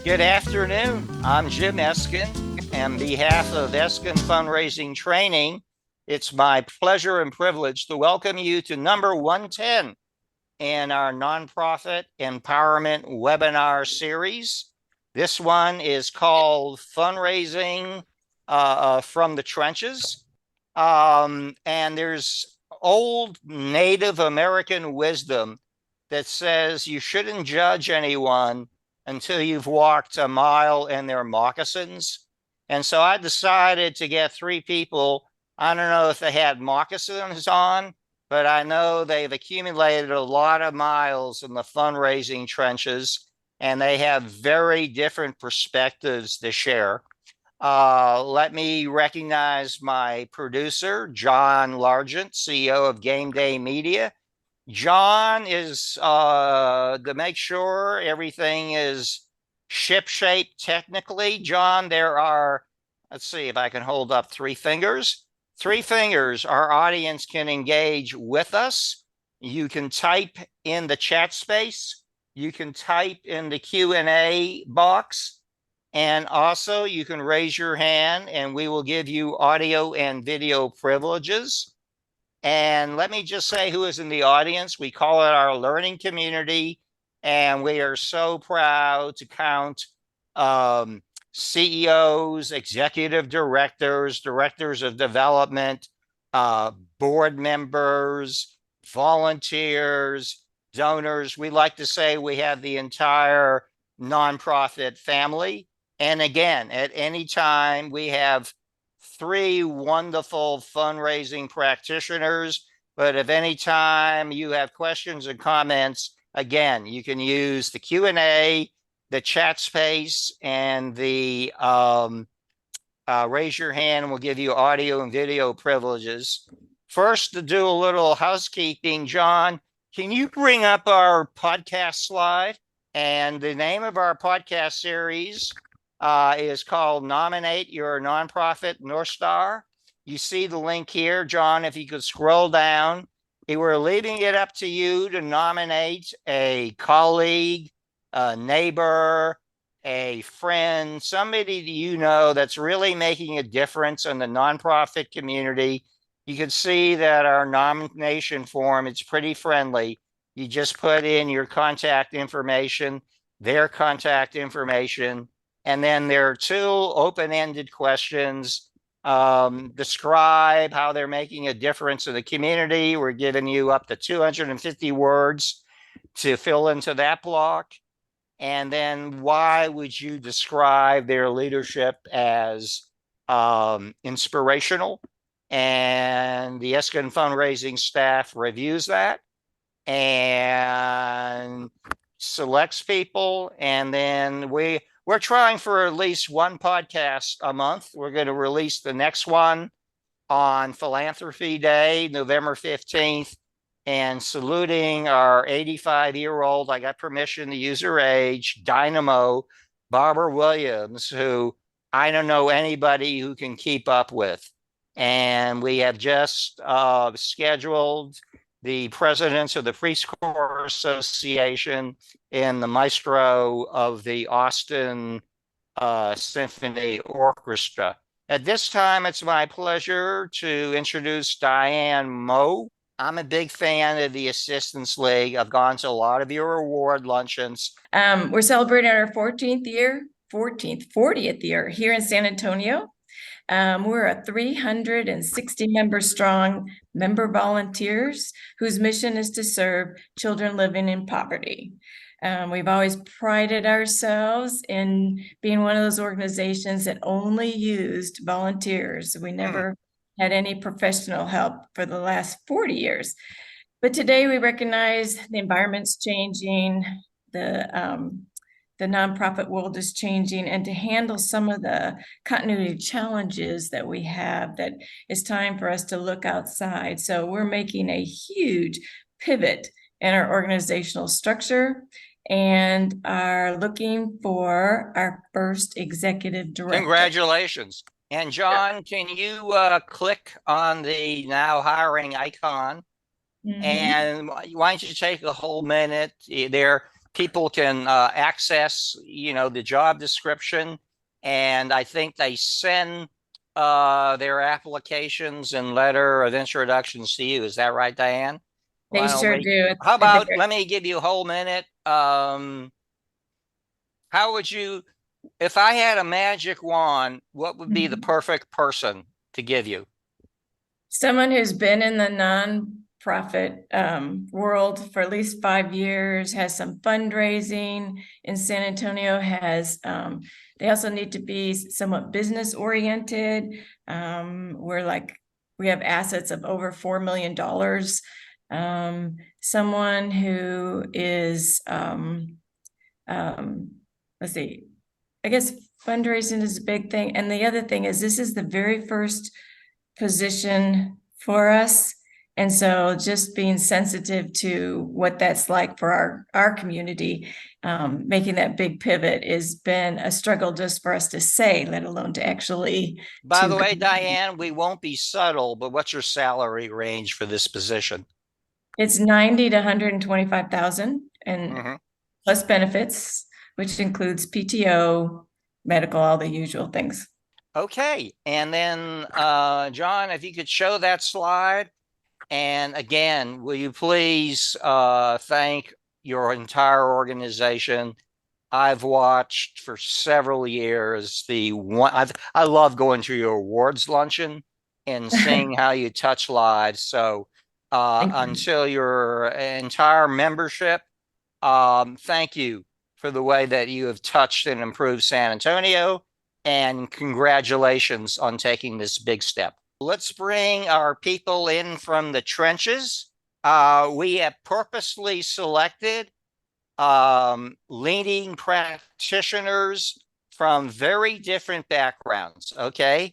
Good afternoon. I'm Jim Eskin. On behalf of Eskin Fundraising Training, it's my pleasure and privilege to welcome you to number 110 in our nonprofit empowerment webinar series. This one is called Fundraising from the Trenches. And there's old Native American wisdom that says you shouldn't judge anyone until you've walked a mile in their moccasins. And so I decided to get three people. I don't know if they had moccasins on, but I know they've accumulated a lot of miles in the fundraising trenches, and they have very different perspectives to share. Let me recognize my producer, John Largent, CEO of Game Day Media. John is to make sure everything is ship-shape technically. John, there are, let's see if I can hold up three fingers. Three fingers, our audience can engage with us. You can type in the chat space. You can type in the Q&A box. And also you can raise your hand and we will give you audio and video privileges. And let me just say who is in the audience. We call it our learning community, and we are so proud to count CEOs, executive directors, directors of development, board members, volunteers, donors. We like to say we have the entire nonprofit family. And again, at any time, we have three wonderful fundraising practitioners. But if any time you have questions and comments, again, you can use the Q&A, the chat space, and the raise your hand, and we'll give you audio and video privileges. First, to do a little housekeeping, John, can you bring up our podcast slide? And the name of our podcast series is called Nominate Your Nonprofit North Star. You see the link here, John, if you could scroll down. We're leaving it up to you to nominate a colleague, a neighbor, a friend, somebody that you know that's really making a difference in the nonprofit community. You can see that our nomination form, it's pretty friendly. You just put in your contact information, their contact information, and then there are two open-ended questions. Describe how they're making a difference in the community. We're giving you up to 250 words to fill into that block. And then why would you describe their leadership as inspirational? And the Eskin fundraising staff reviews that and selects people. And then we're trying for at least one podcast a month. We're going to release the next one on Philanthropy Day, November 15th, and saluting our 85-year-old, I got permission to use her age, Dynamo, Barbara Williams, who I don't know anybody who can keep up with. And we have just scheduled the presidents of the Peace Corps Association and the maestro of the Austin Symphony Orchestra. At this time, it's my pleasure to introduce Diane Moe. I'm a big fan of the Assistance League. I've gone to a lot of your award luncheons. We're celebrating our 40th year here in San Antonio. We're a 360 member strong member volunteers whose mission is to serve children living in poverty. We've always prided ourselves in being one of those organizations that only used volunteers. We never had any professional help for the last 40 years. But today we recognize the environment's changing, the nonprofit world is changing, and to handle some of the continuity challenges that we have, that it's time for us to look outside. So we're making a huge pivot in our organizational structure and are looking for our first executive director. Congratulations. And John, can you click on the now hiring icon? And why don't you take a whole minute there? people can access, the job description, and I think they send their applications and letter of introductions to you. Is that right, Diane? They Why don't sure we? do. How about let me give you a whole minute. How would you, if I had a magic wand, what would be the perfect person to give you? Someone who's been in the nonprofit world for at least 5 years, has some fundraising in San Antonio, they also need to be somewhat business oriented. We have assets of over $4 million. Someone who is, let's see, I guess fundraising is a big thing. And the other thing is, this is the very first position for us. And so just being sensitive to what that's like for our community, making that big pivot has been a struggle just for us to say, let alone to actually. By the way, Diane, we won't be subtle, but what's your salary range for this position? It's 90 to 125,000 and plus benefits, which includes PTO, medical, all the usual things. Okay, and then John, if you could show that slide. And again, will you please thank your entire organization? I've watched for several years I love going to your awards luncheon and seeing how you touch lives. So until your entire membership, thank you for the way that you have touched and improved San Antonio, and congratulations on taking this big step. Let's bring our people in from the trenches. We have purposely selected leading practitioners from very different backgrounds, okay?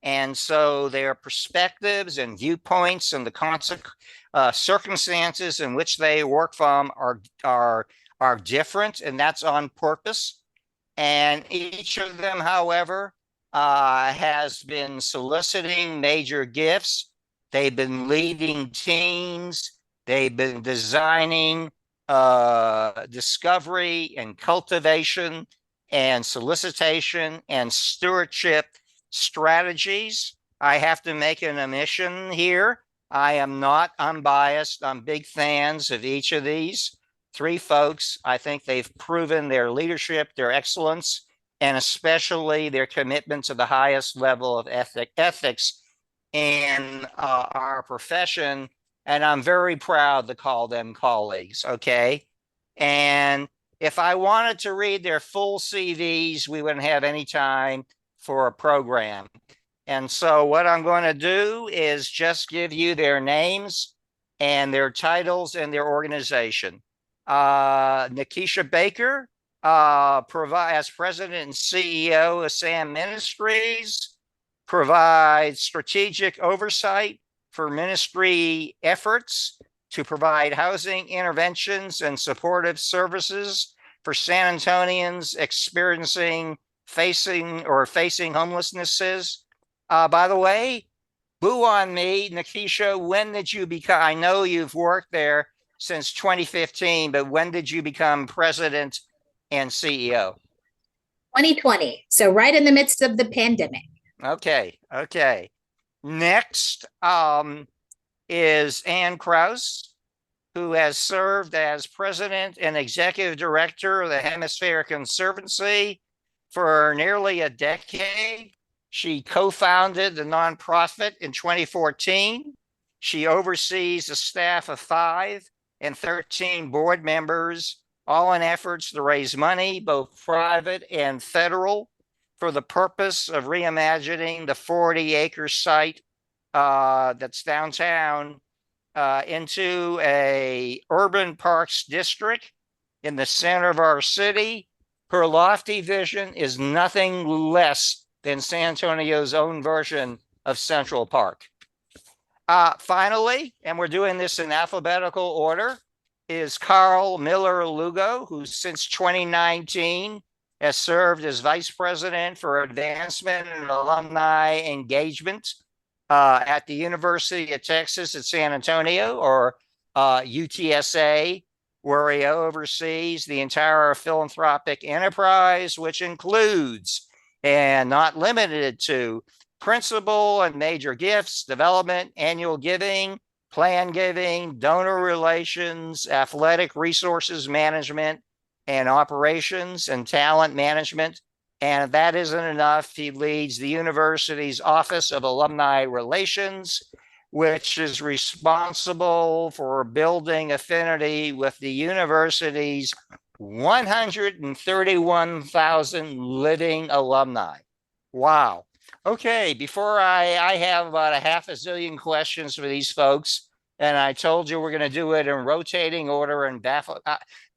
And so their perspectives and viewpoints and the circumstances in which they work from are different, and that's on purpose. And each of them, however, has been soliciting major gifts. They've been leading teams. They've been designing discovery and cultivation and solicitation and stewardship strategies. I have to make an omission here. I am not unbiased. I'm big fans of each of these three folks. I think they've proven their leadership, their excellence, and especially their commitment to the highest level of ethics in our profession. And I'm very proud to call them colleagues, okay? And if I wanted to read their full CVs, we wouldn't have any time for a program. And so what I'm going to do is just give you their names and their titles and their organization. Nikisha Baker, as president and CEO of SAMMinistries, provides strategic oversight for ministry efforts to provide housing interventions and supportive services for San Antonians facing homelessnesses. By the way, boo on me, Nikisha, when did you become, I know you've worked there since 2015, but when did you become president and CEO? 2020. So right in the midst of the pandemic. Okay. Next is Ann Krause, who has served as president and executive director of the Hemisfair Conservancy for nearly a decade. She co-founded the nonprofit in 2014. She oversees a staff of 5 and 13 board members, all in efforts to raise money, both private and federal, for the purpose of reimagining the 40-acre site that's downtown into a urban parks district in the center of our city. Her lofty vision is nothing less than San Antonio's own version of Central Park. Finally, and we're doing this in alphabetical order, is Karl Miller Lugo, who since 2019 has served as vice president for advancement and alumni engagement at the University of Texas at San Antonio, or UTSA. where he oversees the entire philanthropic enterprise, which includes and not limited to principal and major gifts, development, annual giving, plan giving, donor relations, athletic resources management, and operations and talent management. And if that isn't enough, he leads the university's Office of Alumni Relations, which is responsible for building affinity with the university's 131,000 living alumni. Wow. Okay, before I have about a half a zillion questions for these folks, and I told you we're going to do it in rotating order and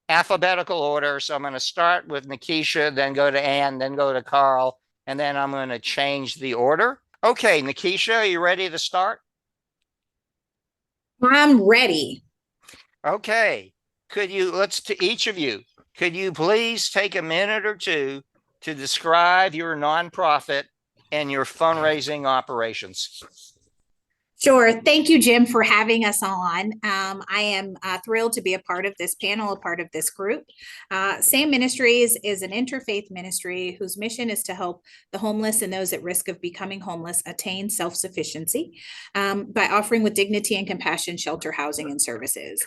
alphabetical order. So I'm going to start with Nikisha, then go to Ann, then go to Karl, and then I'm going to change the order. Okay, Nikisha, are you ready to start? I'm ready. Okay, to each of you, could you please take a minute or two to describe your nonprofit and your fundraising operations? Sure. Thank you, Jim, for having us on. I am thrilled to be a part of this panel, a part of this group. SAMMinistries is an interfaith ministry whose mission is to help the homeless and those at risk of becoming homeless attain self-sufficiency by offering with dignity and compassion shelter, housing, and services.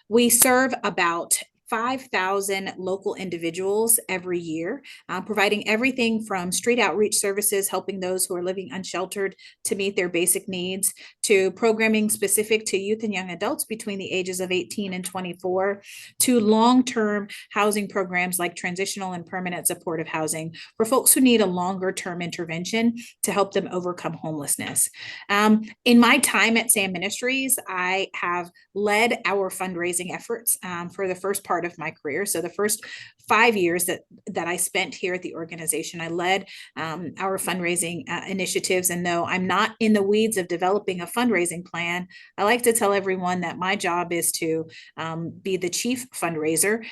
We serve about 5,000 local individuals every year, providing everything from street outreach services, helping those who are living unsheltered to meet their basic needs, to programming specific to youth and young adults between the ages of 18 and 24, to long-term housing programs like transitional and permanent supportive housing for folks who need a longer-term intervention to help them overcome homelessness. In my time at SAMMinistries, I have led our fundraising efforts for the first part of my career. So the first 5 years that I spent here at the organization, I led our fundraising initiatives. And though I'm not in the weeds of developing a fundraising plan, I like to tell everyone that my job is to be the chief fundraiser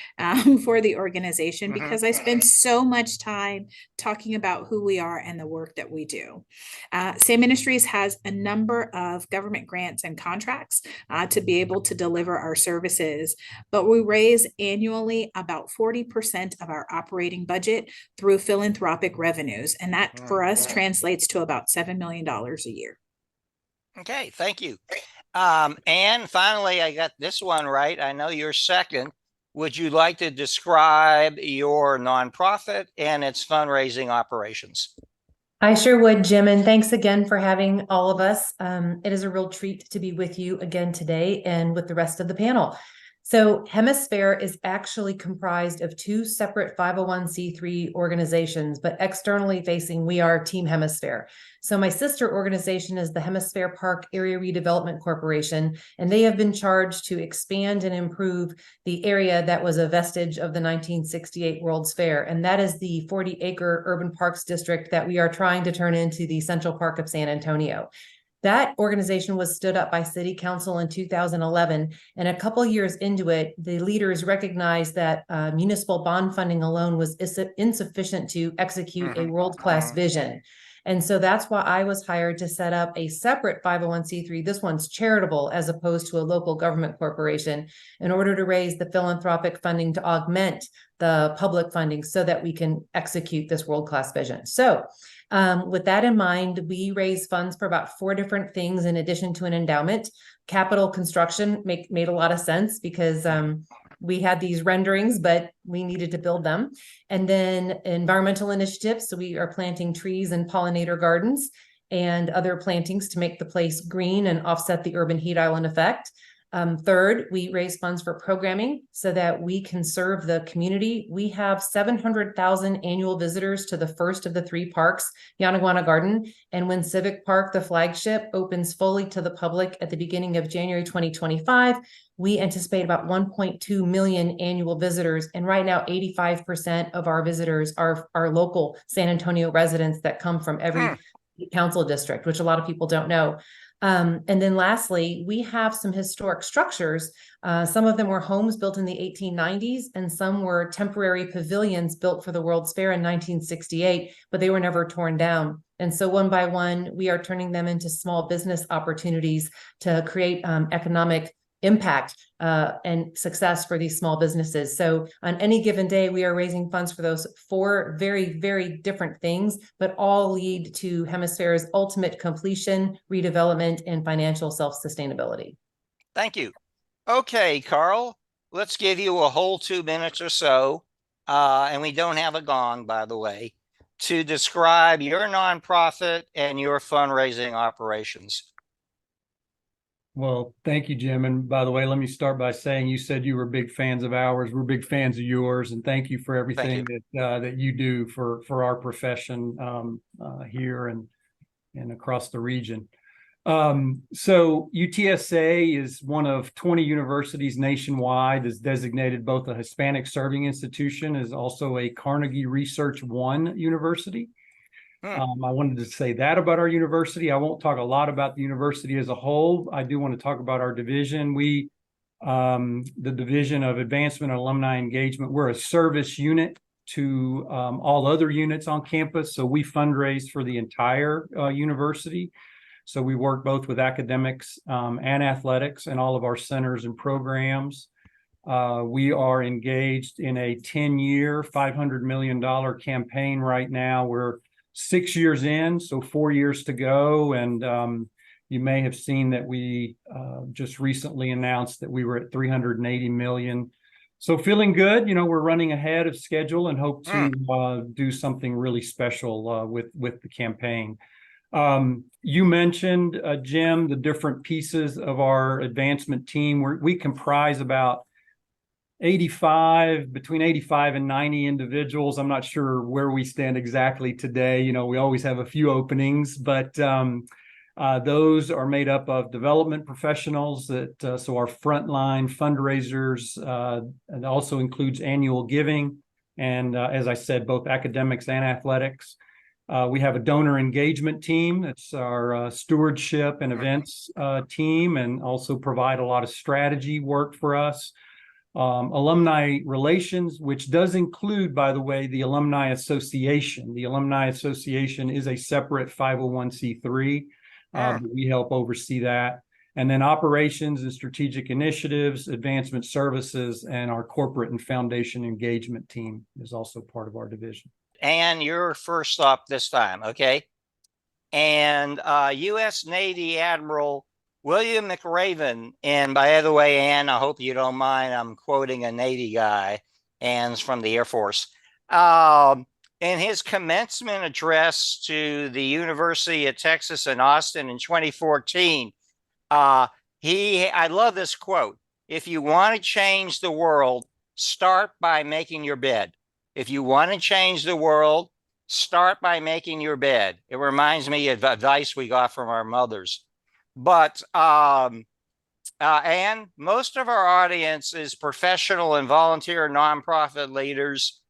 for the organization, because I spend so much time talking about who we are and the work that we do. SAMMinistries has a number of government grants and contracts to be able to deliver our services, but we raise annually about 40% of our operating budget through philanthropic revenues. And that for us translates to about $7 million a year. Okay, thank you. And finally, I got this one right. I know you're second. Would you like to describe your nonprofit and its fundraising operations? I sure would, Jim, and thanks again for having all of us. It is a real treat to be with you again today and with the rest of the panel. So Hemisfair is actually comprised of two separate 501c3 organizations, but externally facing, we are Team Hemisfair. So my sister organization is the Hemisfair Park Area Redevelopment Corporation, and they have been charged to expand and improve the area that was a vestige of the 1968 World's Fair. And that is the 40-acre urban parks district that we are trying to turn into the Central Park of San Antonio. That organization was stood up by City Council in 2011, and a couple years into it, the leaders recognized that municipal bond funding alone was insufficient to execute a world-class vision. And so that's why I was hired to set up a separate 501c3. This one's charitable as opposed to a local government corporation, in order to raise the philanthropic funding to augment the public funding so that we can execute this world-class vision. So with that in mind, we raise funds for about 4 different things in addition to an endowment. Capital construction made a lot of sense because we had these renderings, but we needed to build them. And then environmental initiatives. So we are planting trees and pollinator gardens and other plantings to make the place green and offset the urban heat island effect. Third, we raise funds for programming so that we can serve the community. We have 700,000 annual visitors to the first of the 3 parks, Yanaguana Garden, and when Civic Park, the flagship, opens fully to the public at the beginning of January 2025, we anticipate about 1.2 million annual visitors. And right now, 85% of our visitors are local San Antonio residents that come from every council district, which a lot of people don't know. And then lastly, we have some historic structures. Some of them were homes built in the 1890s, and some were temporary pavilions built for the World's Fair in 1968, but they were never torn down. And so one by one, we are turning them into small business opportunities to create economic impact and success for these small businesses. So on any given day, we are raising funds for those 4 very, very different things, but all lead to Hemisphere's ultimate completion, redevelopment, and financial self-sustainability. Thank you. Okay, Karl, let's give you a whole 2 minutes or so, and we don't have a gong, by the way, to describe your nonprofit and your fundraising operations. Well, thank you, Jim. And by the way, let me start by saying you said you were big fans of ours. We're big fans of yours, and thank you for everything that you do for our profession here and across the region. So UTSA is one of 20 universities nationwide, is designated both a Hispanic serving institution, is also a Carnegie Research One university. I wanted to say that about our university. I won't talk a lot about the university as a whole. I do want to talk about our division. The Division of Advancement and Alumni Engagement, we're a service unit to all other units on campus. So we fundraise for the entire university. So we work both with academics and athletics and all of our centers and programs. We are engaged in a 10-year, $500 million campaign right now. We're 6 years in, so 4 years to go. And you may have seen that we just recently announced that we were at 380 million. So feeling good, we're running ahead of schedule and hope to do something really special with the campaign. You mentioned, Jim, the different pieces of our advancement team. We comprise about between 85 and 90 individuals. I'm not sure where we stand exactly today. We always have a few openings, but those are made up of development professionals so our frontline fundraisers, and also includes annual giving. And as I said, both academics and athletics. We have a donor engagement team. That's our stewardship and events team, and also provide a lot of strategy work for us. Alumni relations, which does include, by the way, the Alumni Association. The Alumni Association is a separate 501c3. We help oversee that. And then operations and strategic initiatives, advancement services, and our corporate and foundation engagement team is also part of our division. And you're first up this time, okay? And U.S. Navy Admiral William McRaven, and by the way, Ann, I hope you don't mind, I'm quoting a Navy guy, Ann's from the Air Force. In his commencement address to the University of Texas in Austin in 2014, I love this quote: "If you want to change the world, start by making your bed. If you want to change the world, start by making your bed." It reminds me of advice we got from our mothers. But and most of our audience is professional and volunteer nonprofit leaders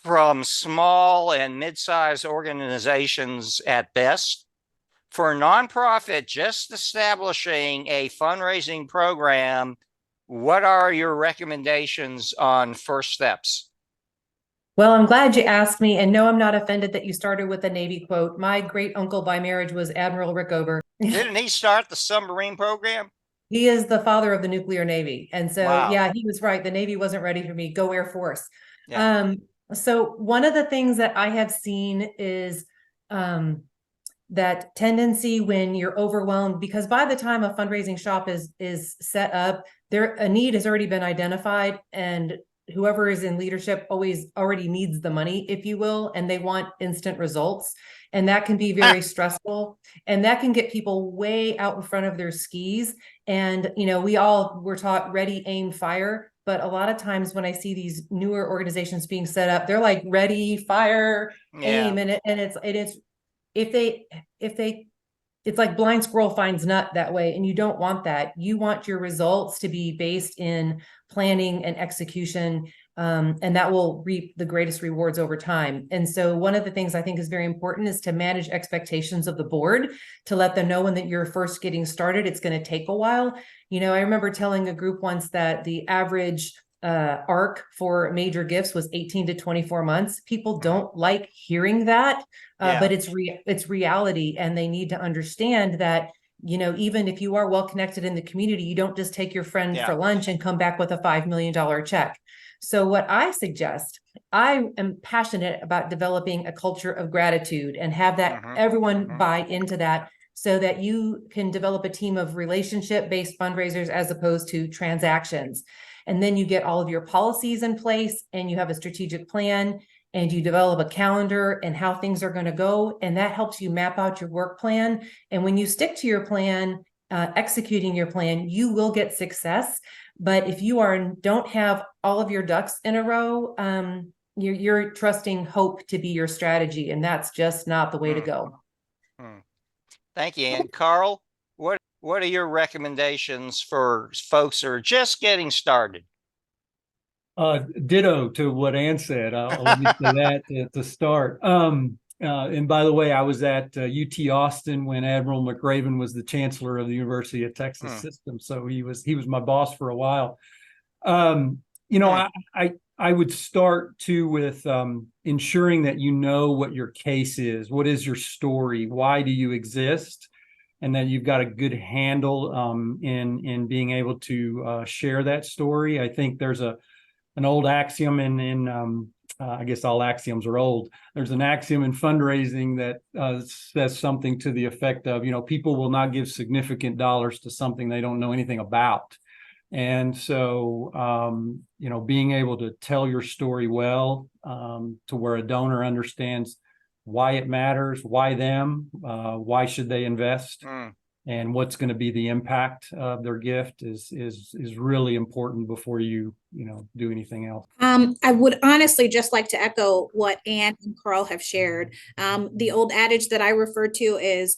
from small and mid-sized organizations at best. For a nonprofit just establishing a fundraising program, what are your recommendations on first steps? Well, I'm glad you asked me, and no, I'm not offended that you started with a Navy quote. My great uncle by marriage was Admiral Rickover. Didn't he start the submarine program? He is the father of the nuclear Navy. And so, Wow. Yeah, he was right. The Navy wasn't ready for me. Go Air Force. Yeah. So one of the things that I have seen is that tendency when you're overwhelmed, because by the time a fundraising shop is set up, a need has already been identified, and whoever is in leadership already needs the money, if you will, and they want instant results. And that can be very stressful, and that can get people way out in front of their skis. And, we all were taught ready, aim, fire. But a lot of times when I see these newer organizations being set up, they're like ready, fire, aim. And it's like blind squirrel finds nut that way. And you don't want that. You want your results to be based in planning and execution. And that will reap the greatest rewards over time. And so one of the things I think is very important is to manage expectations of the board, to let them know when that you're first getting started, it's going to take a while. I remember telling a group once that the average arc for major gifts was 18 to 24 months. People don't like hearing that, but it's reality. And they need to understand that Even if you are well connected in the community, you don't just take your friend Yeah. for lunch and come back with a $5 million check. So what I suggest, I am passionate about developing a culture of gratitude and have that everyone buy into that, so that you can develop a team of relationship-based fundraisers as opposed to transactions. And then you get all of your policies in place and you have a strategic plan and you develop a calendar and how things are going to go. And that helps you map out your work plan. And when you stick to your plan, executing your plan, you will get success. But if you don't have all of your ducks in a row, you're trusting hope to be your strategy. And that's just not the way to go. Thank you. And Karl, what are your recommendations for folks who are just getting started? Ditto to what Ann said. Let me say that to start. And by the way, I was at UT Austin when Admiral McRaven was the chancellor of the University of Texas system. So he was my boss for a while. I would start too with ensuring that you know what your case is. What is your story? Why do you exist? And that you've got a good handle in being able to share that story. I think there's an old axiom I guess all axioms are old. There's an axiom in fundraising that says something to the effect of, people will not give significant dollars to something they don't know anything about. And so, being able to tell your story well, to where a donor understands why it matters, why them, why should they invest, and what's going to be the impact of their gift is really important before you do anything else. I would honestly just like to echo what Ann and Karl have shared. The old adage that I refer to is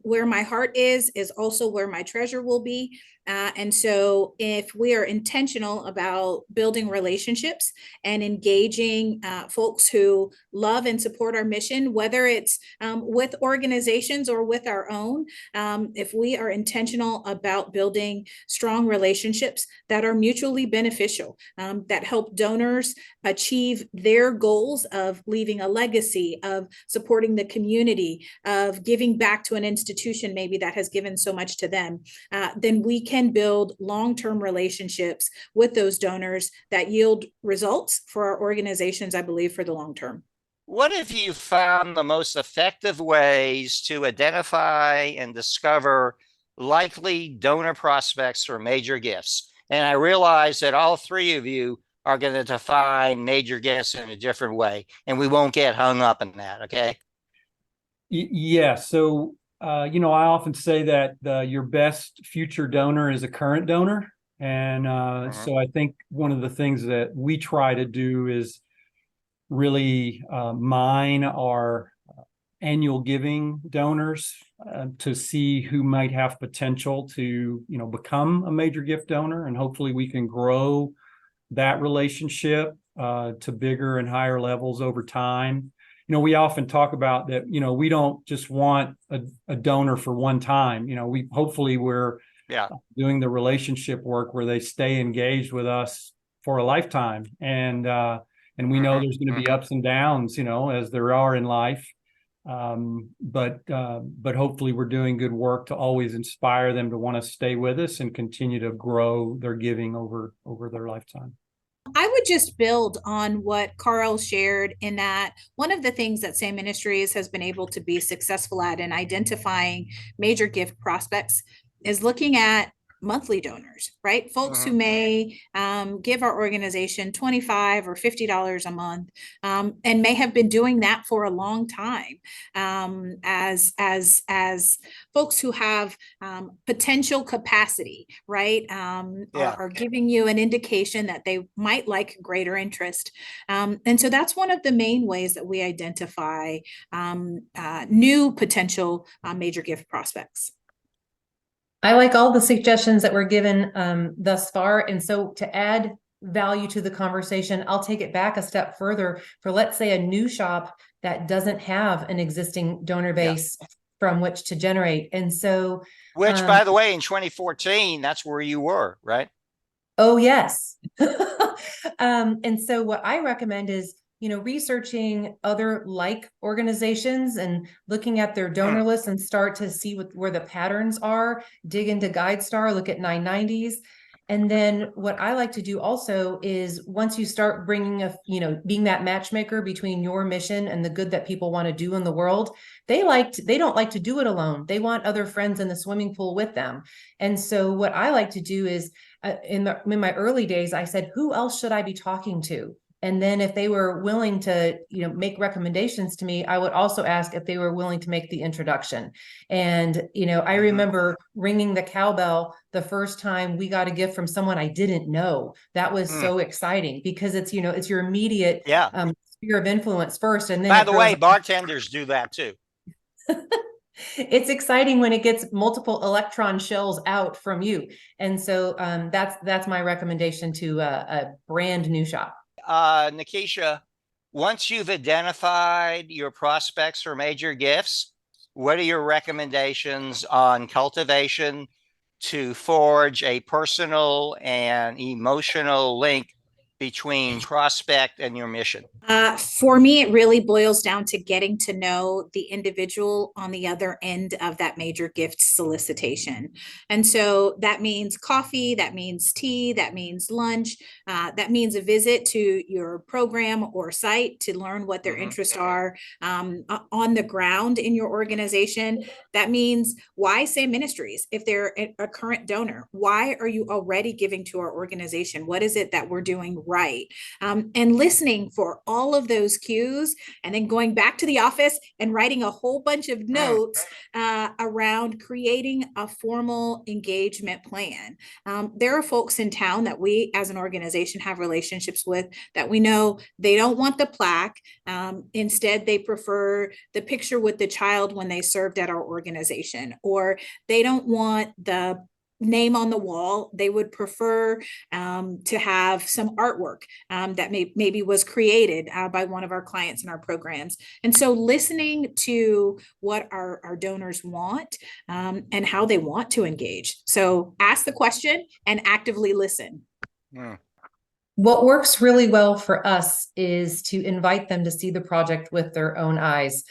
where my heart is also where my treasure will be. And so if we are intentional about building relationships and engaging folks who love and support our mission, whether it's with organizations or with our own, if we are intentional about building strong relationships that are mutually beneficial, that help donors achieve their goals of leaving a legacy, of supporting the community, of giving back to an institution maybe that has given so much to them, then we can build long-term relationships with those donors that yield results for our organizations, I believe, for the long term. What have you found the most effective ways to identify and discover likely donor prospects for major gifts? And I realize that all three of you are going to define major gifts in a different way, and we won't get hung up in that, okay? Yeah, so I often say that your best future donor is a current donor. And so I think one of the things that we try to do is really mine our annual giving donors to see who might have potential to, become a major gift donor. And hopefully we can grow that relationship to bigger and higher levels over time. We often talk about that, we don't just want a donor for one time. We're doing the relationship work where they stay engaged with us for a lifetime. And we know there's going to be ups and downs, as there are in life. But hopefully we're doing good work to always inspire them to want to stay with us and continue to grow their giving over their lifetime. I would just build on what Karl shared in that one of the things that SAMMinistries has been able to be successful at in identifying major gift prospects is looking at monthly donors, right? Folks who may give our organization $25 or $50 a month, and may have been doing that for a long time, as folks who have potential capacity, right? Are giving you an indication that they might like greater interest. And so that's one of the main ways that we identify new potential major gift prospects. I like all the suggestions that were given thus far. And so to add value to the conversation, I'll take it back a step further for, let's say, a new shop that doesn't have an existing donor base from which to generate. And so, which, by the way, in 2014, that's where you were, right? Oh, yes. And so what I recommend is, researching other like organizations and looking at their donor lists and start to see where the patterns are, dig into GuideStar, look at 990s. And then what I like to do also is once you start bringing being that matchmaker between your mission and the good that people want to do in the world, they don't like to do it alone. They want other friends in the swimming pool with them. And so what I like to do is in my early days, I said, who else should I be talking to? And then if they were willing to, make recommendations to me, I would also ask if they were willing to make the introduction. And, I remember ringing the cowbell the first time we got a gift from someone I didn't know. That was so exciting because it's your immediate sphere of influence first. And then by the way, bartenders do that too. It's exciting when it gets multiple electron shells out from you. And so that's my recommendation to a brand new shop. Nikisha, once you've identified your prospects for major gifts, what are your recommendations on cultivation to forge a personal and emotional link between prospect and your mission? For me, it really boils down to getting to know the individual on the other end of that major gift solicitation. And so that means coffee, that means tea, that means lunch, that means a visit to your program or site to learn what their interests are on the ground in your organization. That means why SAMMinistries? If they're a current donor, why are you already giving to our organization? What is it that we're doing right? And listening for all of those cues, and then going back to the office and writing a whole bunch of notes around creating a formal engagement plan. There are folks in town that we as an organization have relationships with that we know they don't want the plaque. Instead, they prefer the picture with the child when they served at our organization, or they don't want the name on the wall. They would prefer to have some artwork that maybe was created by one of our clients in our programs. And so listening to what our donors want and how they want to engage. So ask the question and actively listen. What works really well for us is to invite them to see the project with their own eyes.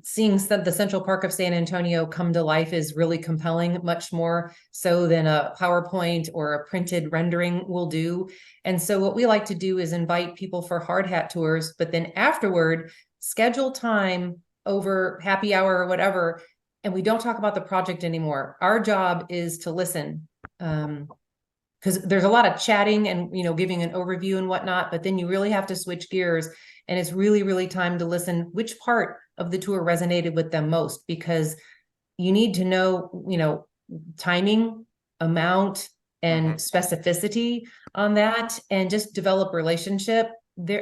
Seeing the Central Park of San Antonio come to life is really compelling, much more so than a PowerPoint or a printed rendering will do. And so what we like to do is invite people for hard hat tours, but then afterward, schedule time over happy hour or whatever, and we don't talk about the project anymore. Our job is to listen. Because there's a lot of chatting and, giving an overview and whatnot, but then you really have to switch gears. And it's really, really time to listen which part of the tour resonated with them most, because you need to know, timing, amount, and specificity on that, and just develop relationship.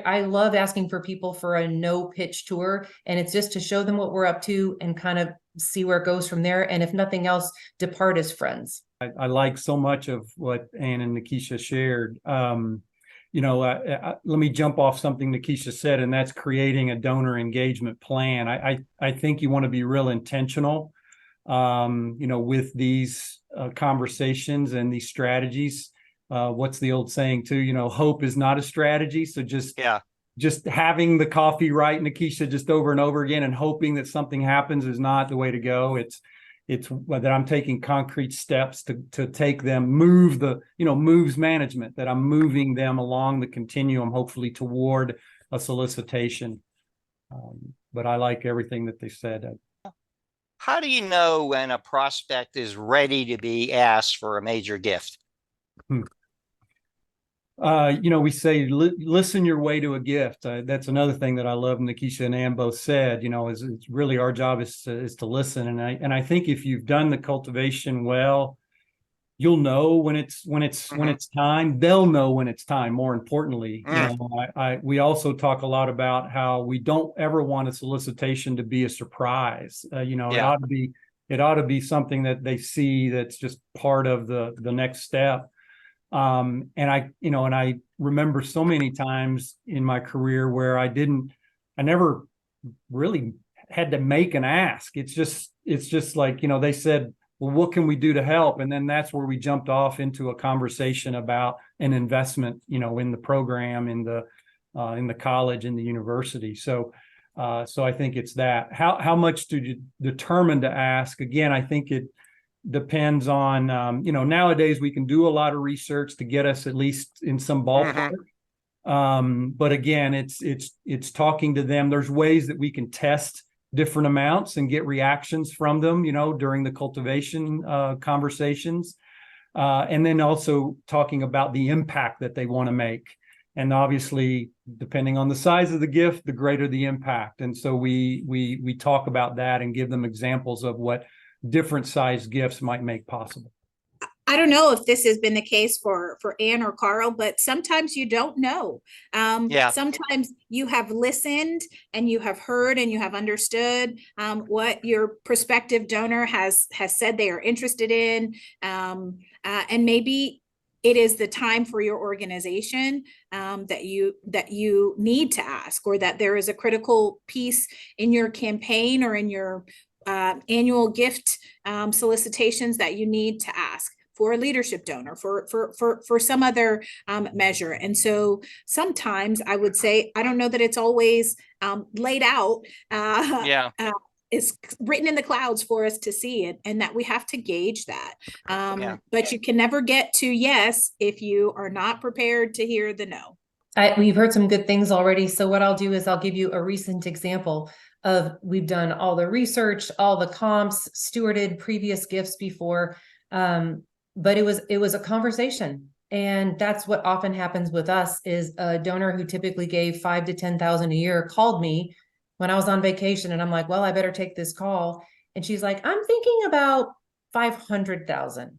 I love asking for people for a no pitch tour, and it's just to show them what we're up to and kind of see where it goes from there. And if nothing else, depart as friends. I like so much of what Ann and Nikisha shared. Let me jump off something Nikisha said, and that's creating a donor engagement plan. I think you want to be real intentional, with these conversations and these strategies. What's the old saying too? Hope is not a strategy. So just having the coffee right, Nikisha, just over and over again, and hoping that something happens is not the way to go. It's that I'm taking concrete steps to take them, moves management, that I'm moving them along the continuum, hopefully toward a solicitation. But I like everything that they said. How do you know when a prospect is ready to be asked for a major gift? We say, listen your way to a gift. That's another thing that I love Nikisha and Ann both said, is it's really our job is to listen. And I think if you've done the cultivation well, you'll know when it's time. They'll know when it's time. More importantly, we also talk a lot about how we don't ever want a solicitation to be a surprise. It ought to be something that they see that's just part of the next step. And I remember so many times in my career where I never really had to make an ask. It's just like, they said, well, what can we do to help? And then that's where we jumped off into a conversation about an investment, in the program, in the in the college and the university. So I think it's that. How much do you determine to ask? Again, I think it depends on, nowadays we can do a lot of research to get us at least in some ballpark. But again, it's talking to them. There's ways that we can test different amounts and get reactions from them, during the cultivation conversations. And then also talking about the impact that they want to make. And obviously, depending on the size of the gift, the greater the impact. And so we talk about that and give them examples of what different size gifts might make possible. I don't know if this has been the case for Ann or Karl, but sometimes you don't know. Sometimes you have listened and you have heard and you have understood what your prospective donor has said they are interested in, and maybe it is the time for your organization that you need to ask, or that there is a critical piece in your campaign or in your annual gift solicitations that you need to ask for a leadership donor, for some other measure. And so sometimes I would say, I don't know that it's always laid out, is written in the clouds for us to see it, and that we have to gauge that. But you can never get to yes if you are not prepared to hear the no. We've heard some good things already. So what I'll do is I'll give you a recent example of, we've done all the research, all the comps, stewarded previous gifts before. But it was a conversation. And that's what often happens with us, is a donor who typically gave 5,000 to 10,000 a year called me when I was on vacation, and I'm like, well, I better take this call. And she's like, I'm thinking about 500,000.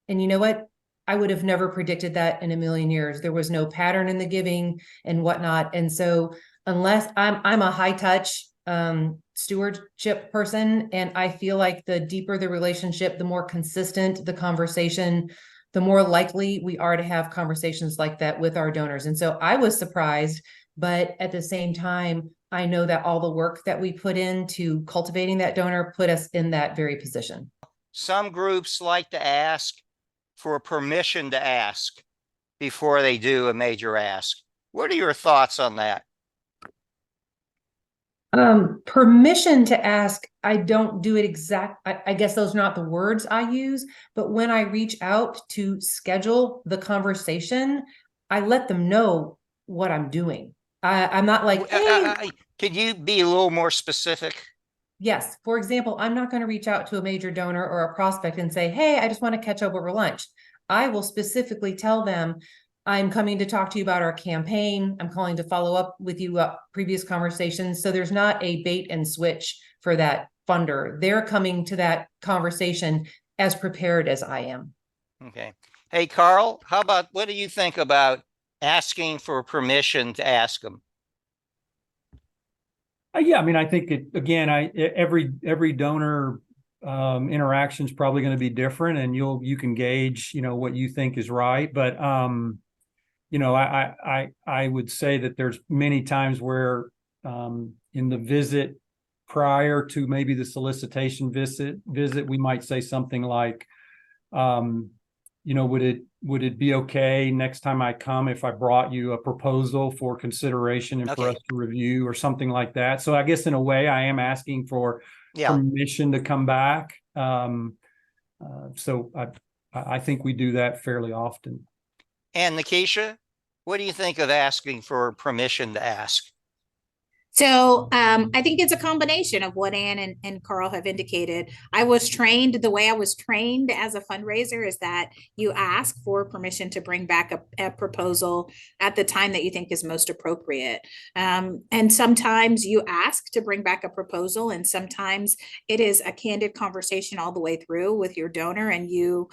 And you know what? I would have never predicted that in a million years. There was no pattern in the giving and whatnot. And so unless I'm a high touch stewardship person, and I feel like the deeper the relationship, the more consistent the conversation, the more likely we are to have conversations like that with our donors. And so I was surprised, but at the same time, I know that all the work that we put into cultivating that donor put us in that very position. Some groups like to ask for permission to ask before they do a major ask. What are your thoughts on that? Permission to ask, I don't do it I guess those are not the words I use, but when I reach out to schedule the conversation, I let them know what I'm doing. I'm not like, hey, can you be a little more specific? Yes. For example, I'm not going to reach out to a major donor or a prospect and say, hey, I just want to catch up over lunch. I will specifically tell them, I'm coming to talk to you about our campaign. I'm calling to follow up with you previous conversations. So there's not a bait and switch for that funder. They're coming to that conversation as prepared as I am. Okay. Hey, Karl, what do you think about asking for permission to ask them? Yeah, I mean, I think every donor interaction is probably going to be different, and you can gauge, what you think is right. But I would say that there's many times where in the visit prior to maybe the solicitation visit, we might say something like, would it be okay next time I come if I brought you a proposal for consideration and for us to review, or something like that? So I guess in a way I am asking for permission to come back. So I think we do that fairly often. And Nikisha, what do you think of asking for permission to ask? So I think it's a combination of what Ann and Karl have indicated. The way I was trained as a fundraiser is that you ask for permission to bring back a proposal at the time that you think is most appropriate. And sometimes you ask to bring back a proposal, and sometimes it is a candid conversation all the way through with your donor, and you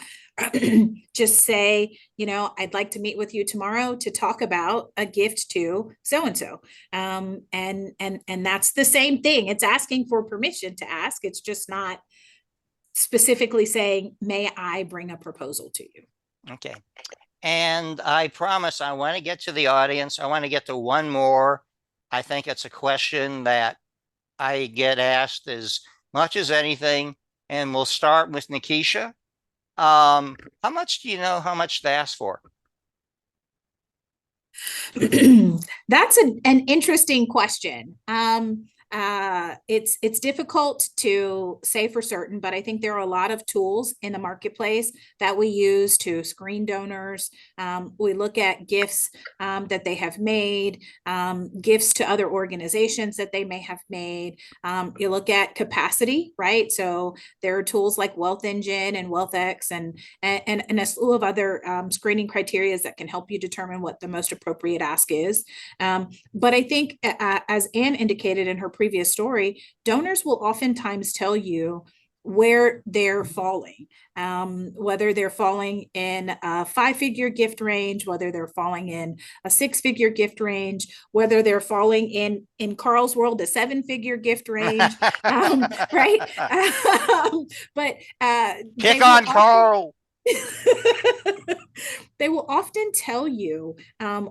just say, I'd like to meet with you tomorrow to talk about a gift to so-and-so. And that's the same thing. It's asking for permission to ask. It's just not specifically saying, may I bring a proposal to you? Okay. And I promise I want to get to the audience. I want to get to one more. I think it's a question that I get asked as much as anything. And we'll start with Nikisha. How much do you know how much to ask for? That's an interesting question. It's difficult to say for certain, but I think there are a lot of tools in the marketplace that we use to screen donors. We look at gifts that they have made, gifts to other organizations that they may have made. You look at capacity, right? So there are tools like Wealth Engine and WealthX and a slew of other screening criteria that can help you determine what the most appropriate ask is. But I think, as Anne indicated in her previous story, donors will oftentimes tell you where they're falling, whether they're falling in a 5-figure gift range, whether they're falling in a 6-figure gift range, whether they're falling in Karl's world, a 7-figure gift range, right? But Kick on Karl. They will often tell you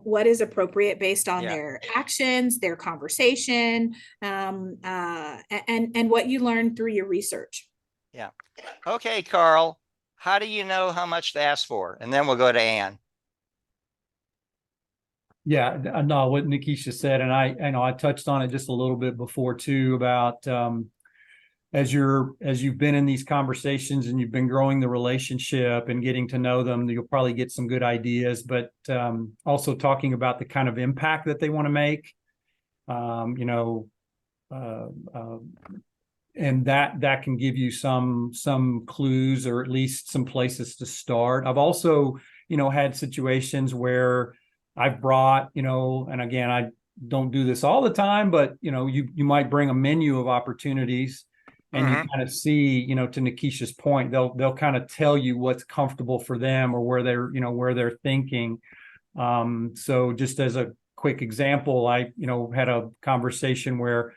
what is appropriate based on Yeah. their actions, their conversation, and what you learn through your research. Yeah. Okay, Karl, how do you know how much to ask for? And then we'll go to Anne. Yeah, no, what Nikisha said, and I touched on it just a little bit before too, about as you've been in these conversations and you've been growing the relationship and getting to know them, you'll probably get some good ideas, but also talking about the kind of impact that they want to make, and that can give you some clues, or at least some places to start. I've also, had situations where I've brought, and again, I don't do this all the time, but you might bring a menu of opportunities. And you kind of see, to Nikisha's point, they'll kind of tell you what's comfortable for them, or where they're thinking. So just as a quick example, I had a conversation where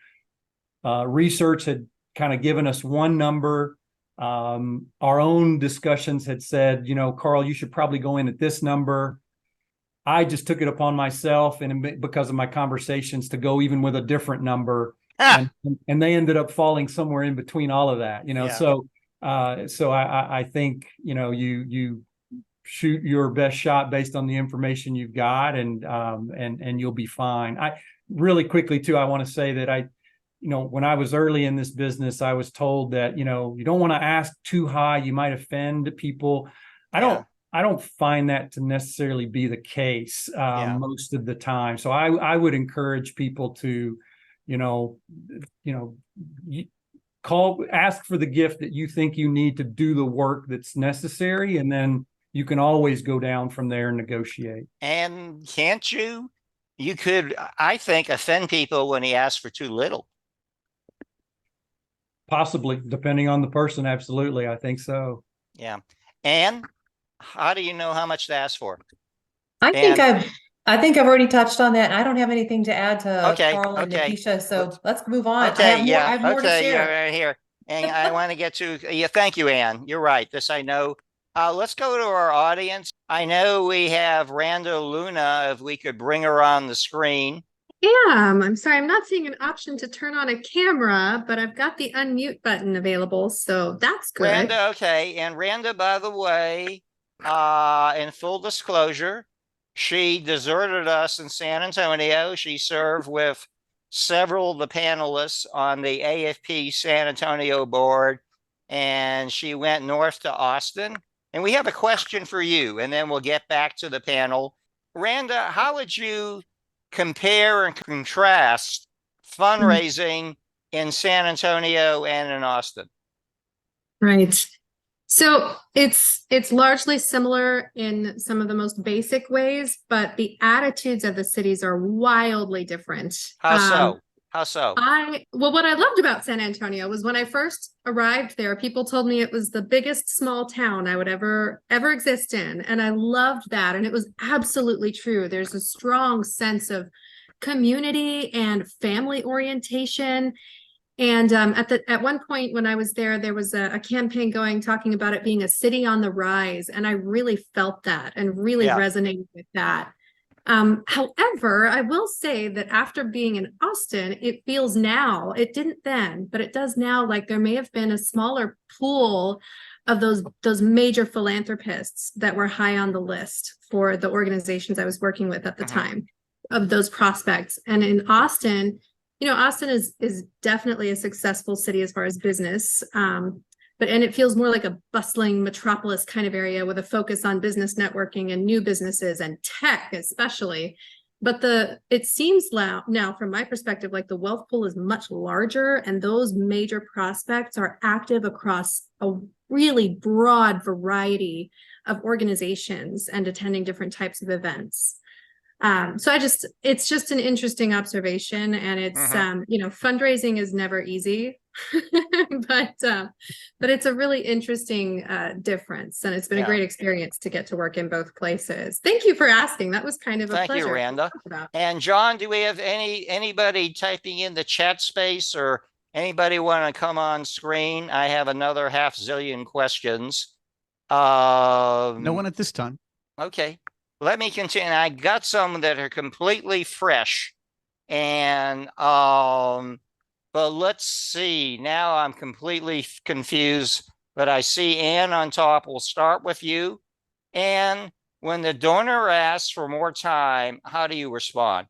research had kind of given us one number. Our own discussions had said, Karl, you should probably go in at this number. I just took it upon myself, and because of my conversations, to go even with a different number. And they ended up falling somewhere in between all of that, Yeah. So I think, you shoot your best shot based on the information you've got, and you'll be fine. I really quickly too, I want to say that when I was early in this business, I was told that, you don't want to ask too high. You might offend people. I don't find that to necessarily be the case most of the time. So I would encourage people to, ask for the gift that you think you need to do the work that's necessary, and then you can always go down from there and negotiate. And can't you? You could, I think, offend people when he asks for too little. Possibly, depending on the person. Absolutely, I think so. Yeah. Anne, how do you know how much to ask for? I think I've already touched on that. I don't have anything to add to Karl and Nikisha, so let's move on. Okay, I have more to share. Right here. And I want to get to, thank you, Anne. You're right. This I know. Let's go to our audience. I know we have Randa Luna, if we could bring her on the screen. I'm sorry, I'm not seeing an option to turn on a camera, but I've got the unmute button available, so that's good. Randa, okay. And Randa, by the way, in full disclosure, she deserted us in San Antonio. She served with several of the panelists on the AFP San Antonio board, and she went north to Austin. And we have a question for you, and then we'll get back to the panel. Randa, how would you compare and contrast fundraising in San Antonio and in Austin? Right. So it's largely similar in some of the most basic ways, but the attitudes of the cities are wildly different. How so? How so? What I loved about San Antonio was when I first arrived there, people told me it was the biggest small town I would ever exist in. And I loved that. And it was absolutely true. There's a strong sense of community and family orientation. And at one point when I was there was a campaign going, talking about it being a city on the rise. And I really felt that and really resonated with that. However, I will say that after being in Austin, it feels now, it didn't then, but it does now, like there may have been a smaller pool those major philanthropists that were high on the list for the organizations I was working with at the time, of those prospects. And in Austin, Austin is definitely a successful city as far as business. And it feels more like a bustling metropolis kind of area with a focus on business networking and new businesses and tech especially. But it seems now from my perspective, like the wealth pool is much larger, and those major prospects are active across a really broad variety of organizations and attending different types of events. So it's just an interesting observation, and it's, fundraising is never easy, but it's a really interesting difference, and it's been a great experience to get to work in both places. Thank you for asking. That was kind of a pleasure. Thank you, Randa. And John, do we have anybody typing in the chat space, or anybody want to come on screen? I have another half zillion questions. No one at this time. Okay. Let me continue. I got some that are completely fresh, and but let's see. Now I'm completely confused, but I see Ann on top. We'll start with you. Ann, when the donor asks for more time, how do you respond?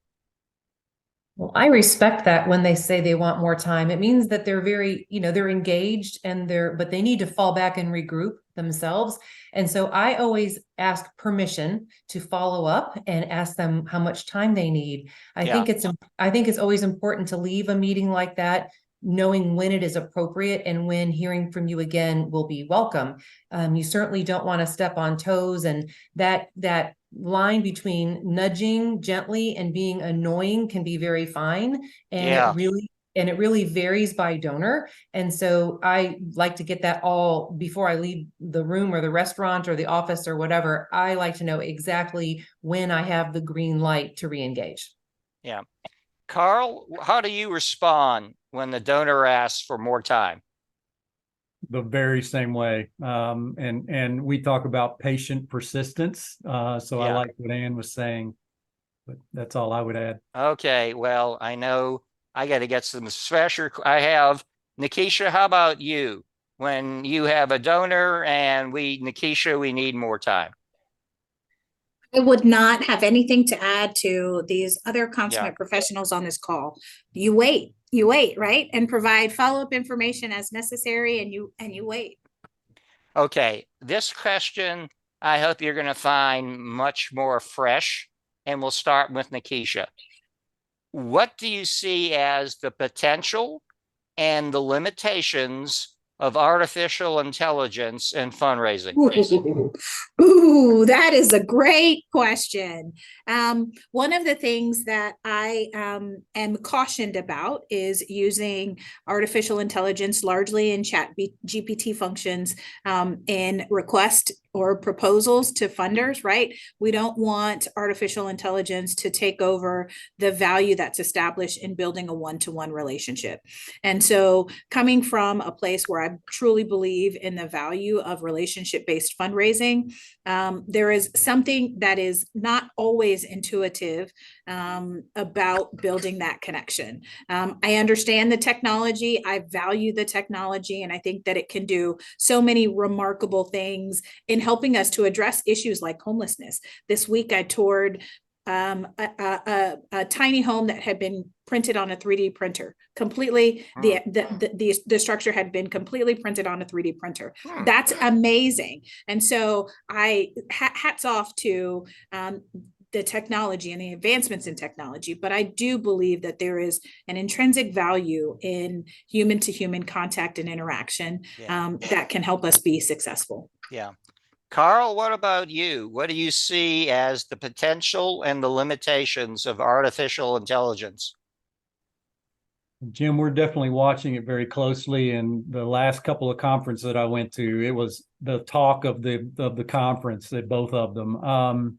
Well, I respect that when they say they want more time. It means that they're very, they're engaged, but they need to fall back and regroup themselves. And so I always ask permission to follow up and ask them how much time they need. I think it's always important to leave a meeting like that knowing when it is appropriate and when hearing from you again will be welcome. You certainly don't want to step on toes, and that line between nudging gently and being annoying can be very fine, and it really varies by donor. And so I like to get that all before I leave the room or the restaurant or the office or whatever. I like to know exactly when I have the green light to re-engage. Yeah. Karl, how do you respond when the donor asks for more time? The very same way. And we talk about patient persistence. So I like what Ann was saying, but that's all I would add. Okay. Well, I know I got to get some special. I have Nikisha. How about you? When you have a donor and Nikisha, we need more time. I would not have anything to add to these other consummate professionals on this call. You wait, right? And provide follow-up information as necessary, and you wait. Okay, this question, I hope you're going to find much more fresh, and we'll start with Nikisha. What do you see as the potential and the limitations of artificial intelligence in fundraising? Ooh, that is a great question. One of the things that I am cautioned about is using artificial intelligence largely in chat GPT functions in request or proposals to funders, right? We don't want artificial intelligence to take over the value that's established in building a one-to-one relationship. And so coming from a place where I truly believe in the value of relationship-based fundraising, there is something that is not always intuitive about building that connection. I understand the technology, I value the technology, and I think that it can do so many remarkable things in helping us to address issues like homelessness. This week I toured a tiny home that had been printed on a 3D printer. Completely, the structure had been completely printed on a 3D printer. That's amazing. And so hats off to the technology and the advancements in technology, but I do believe that there is an intrinsic value in human-to-human contact and interaction that can help us be successful. Yeah. Karl, what about you? What do you see as the potential and the limitations of artificial intelligence? Jim, we're definitely watching it very closely. And the last couple of conferences that I went to, it was the talk of the conference at both of them.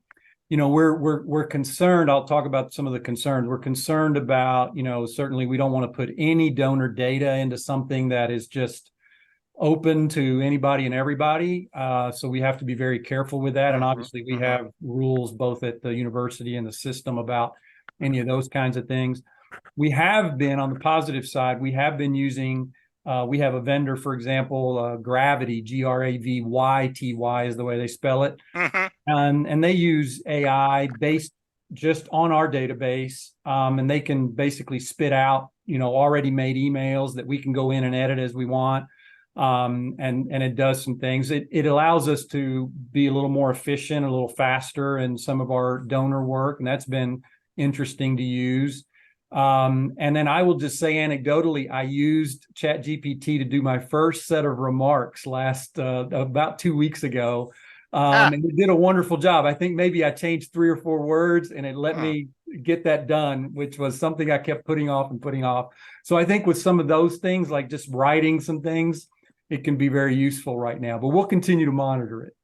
We're concerned. I'll talk about some of the concerns. We're concerned about, certainly we don't want to put any donor data into something that is just open to anybody and everybody. So we have to be very careful with that. And obviously we have rules both at the university and the system about any of those kinds of things. We have been, on the positive side, we have been using We have a vendor, for example, Gravity, Gravyty is the way they spell it. And they use AI based just on our database. And they can basically spit out, already made emails that we can go in and edit as we want. And it does some things. It allows us to be a little more efficient, a little faster in some of our donor work. And that's been interesting to use. And then I will just say anecdotally, I used ChatGPT to do my first set of remarks about 2 weeks ago. And it did a wonderful job. I think maybe I changed 3 or 4 words and it let me get that done, which was something I kept putting off and putting off. So I think with some of those things, like just writing some things, it can be very useful right now, but we'll continue to monitor it.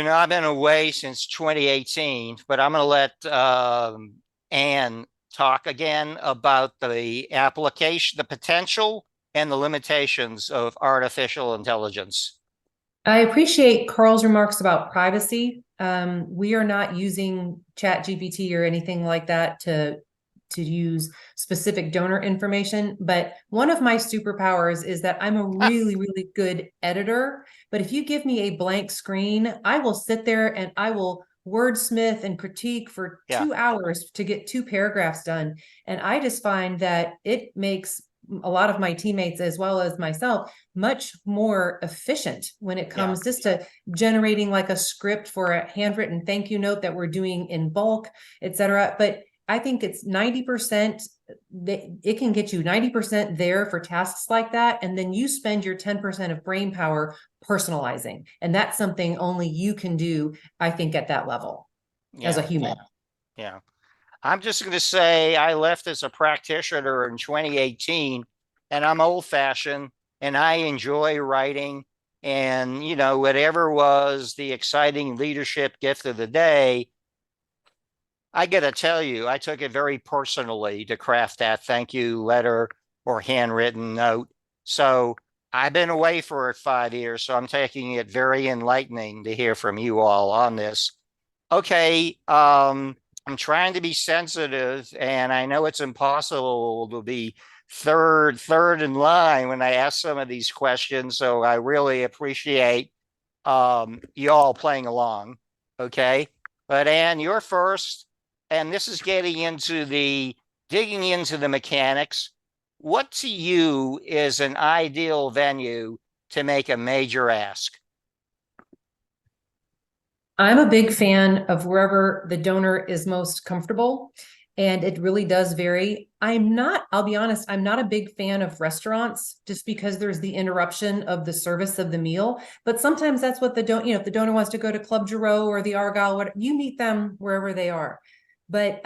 I've been away since 2018, but I'm going to let Ann talk again about the application, the potential and the limitations of artificial intelligence. I appreciate Karl's remarks about privacy. We are not using ChatGPT or anything like that to use specific donor information, but one of my superpowers is that I'm a really, really good editor. But if you give me a blank screen, I will sit there and I will wordsmith and critique for 2 hours to get 2 paragraphs done. And I just find that it makes a lot of my teammates as well as myself much more efficient when it comes just to generating like a script for a handwritten thank you note that we're doing in bulk, etc. But I think it's 90% that it can get you 90% there for tasks like that. And then you spend your 10% of brain power personalizing. And that's something only you can do, I think, at that level as a human. Yeah. I'm just going to say I left as a practitioner in 2018 and I'm old fashioned and I enjoy writing and, whatever was the exciting leadership gift of the day, I got to tell you, I took it very personally to craft that thank you letter or handwritten note. So I've been away for 5 years, so I'm taking it very enlightening to hear from you all on this. Okay, I'm trying to be sensitive, and I know it's impossible to be third in line when I ask some of these questions. So I really appreciate you all playing along. Okay, but Ann, you're first. And this is digging into the mechanics. What to you is an ideal venue to make a major ask? I'm a big fan of wherever the donor is most comfortable, and it really does vary. I'll be honest, I'm not a big fan of restaurants just because there's the interruption of the service of the meal. But sometimes that's what if the donor wants to go to Club Giroux or the Argyle, you meet them wherever they are. But,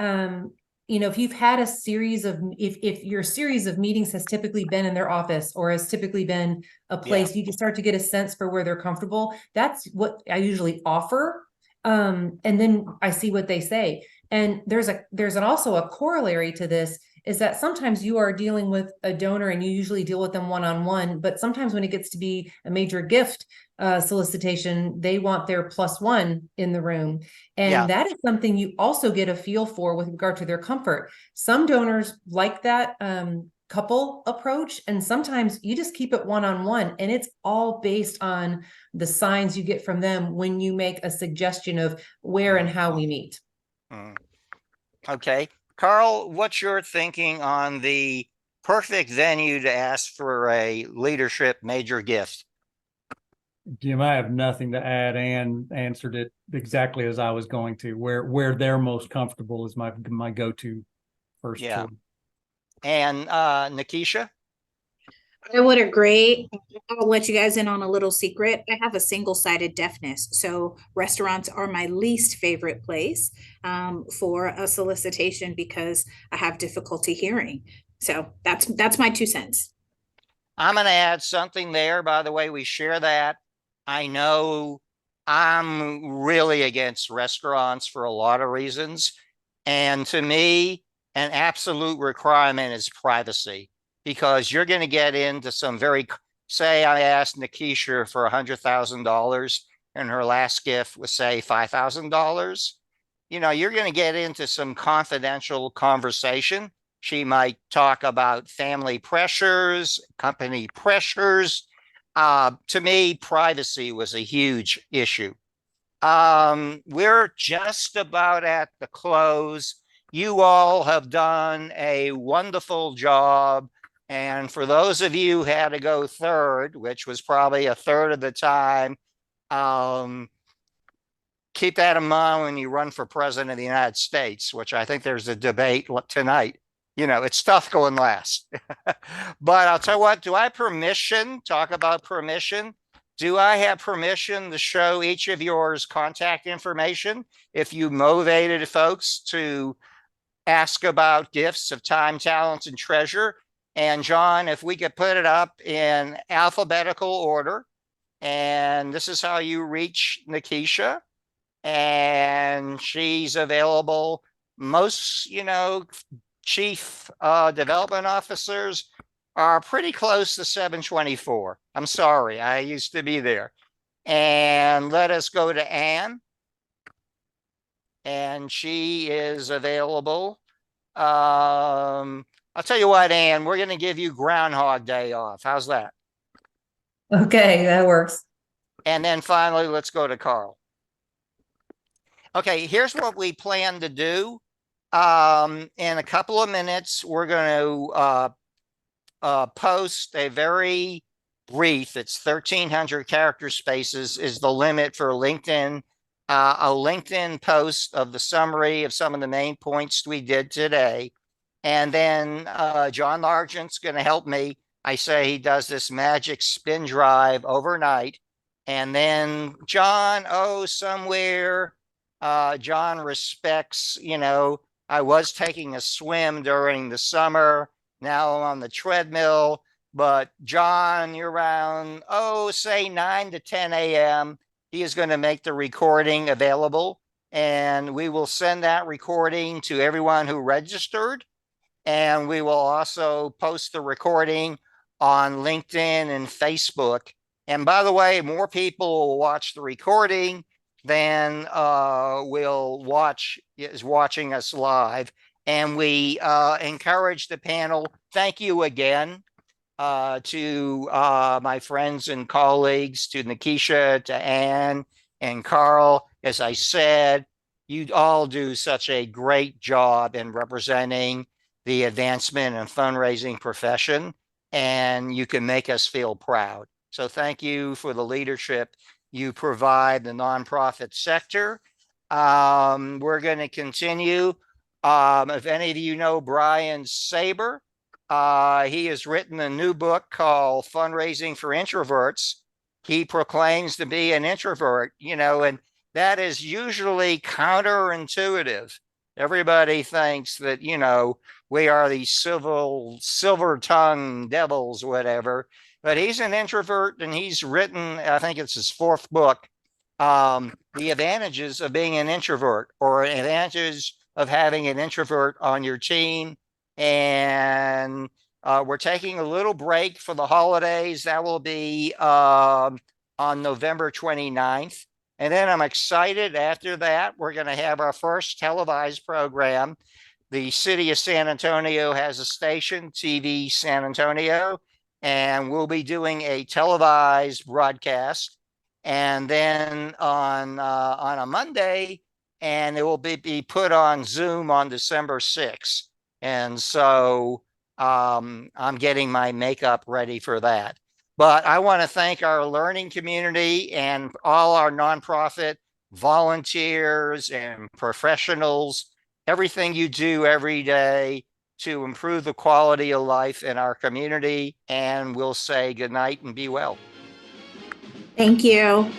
if you've had if your series of meetings has typically been in their office or has typically been a place, you can start to get a sense for where they're comfortable. That's what I usually offer. And then I see what they say. And there's also a corollary to this is that sometimes you are dealing with a donor and you usually deal with them one-on-one, but sometimes when it gets to be a major gift solicitation, they want their +1 in the room. And that is something you also get a feel for with regard to their comfort. Some donors like that couple approach, and sometimes you just keep it one-on-one, and it's all based on the signs you get from them when you make a suggestion of where and how we meet. Okay. Karl, what's your thinking on the perfect venue to ask for a leadership major gift? Jim, I have nothing to add. Ann answered it exactly as I was going to. Where they're most comfortable is my go-to first choice. And Nikisha? I would agree. I'll let you guys in on a little secret. I have a single-sided deafness, so restaurants are my least favorite place for a solicitation because I have difficulty hearing. So that's my 2 cents. I'm going to add something there. By the way, we share that. I know I'm really against restaurants for a lot of reasons. And to me, an absolute requirement is privacy, because you're going to get into some say I asked Nikisha for $100,000 and her last gift was say $5,000. You're going to get into some confidential conversation She might talk about family pressures, company pressures. To me, privacy was a huge issue. We're just about at the close. You all have done a wonderful job. And for those of you who had to go third, which was probably a third of the time, keep that in mind when you run for president of the United States, which I think there's a debate tonight. You know, it's tough going last. But I'll tell you what, do I have permission? Talk about permission. Do I have permission to show each of yours contact information if you motivated folks to ask about gifts of time, talents, and treasure? And John, if we could put it up in alphabetical order, and this is how you reach Nikisha, and she's available. Most, chief development officers are pretty close to 724. I'm sorry, I used to be there. And let us go to Anne. And she is available. I'll tell you what, Anne, we're going to give you Groundhog Day off. How's that? Okay, that works. And then finally, let's go to Karl. Okay, here's what we plan to do. In a couple of minutes, we're going to post a very brief, it's 1,300 character spaces is the limit for LinkedIn, a LinkedIn post of the summary of some of the main points we did today. And then John Largent's going to help me. I say he does this magic spin drive overnight. And then John, somewhere, John respects, I was taking a swim during the summer. Now I'm on the treadmill. But John, you're around, say 9 to 10 a.m. He is going to make the recording available. And we will send that recording to everyone who registered. And we will also post the recording on LinkedIn and Facebook. And by the way, more people will watch the recording than is watching us live. And we encourage the panel. Thank you again to my friends and colleagues, to Nikisha, to Anne, and Karl. As I said, you all do such a great job in representing the advancement and fundraising profession, and you can make us feel proud. So thank you for the leadership you provide the nonprofit sector. We're going to continue. If any of you know Brian Saber, he has written a new book called Fundraising for Introverts. He proclaims to be an introvert, and that is usually counterintuitive. Everybody thinks that, we are these silver-tongued devils, whatever. But he's an introvert, and he's written, I think it's his fourth book, The Advantages of Being an Introvert, or Advantages of Having an Introvert on Your Team. And we're taking a little break for the holidays. That will be on November 29th. And then I'm excited after that, we're going to have our first televised program. The city of San Antonio has a station, TV San Antonio, and we'll be doing a televised broadcast. And then on a Monday, and it will be put on Zoom on December 6th. And so I'm getting my makeup ready for that. But I want to thank our learning community and all our nonprofit volunteers and professionals, everything you do every day to improve the quality of life in our community. And we'll say good night and be well. Thank you.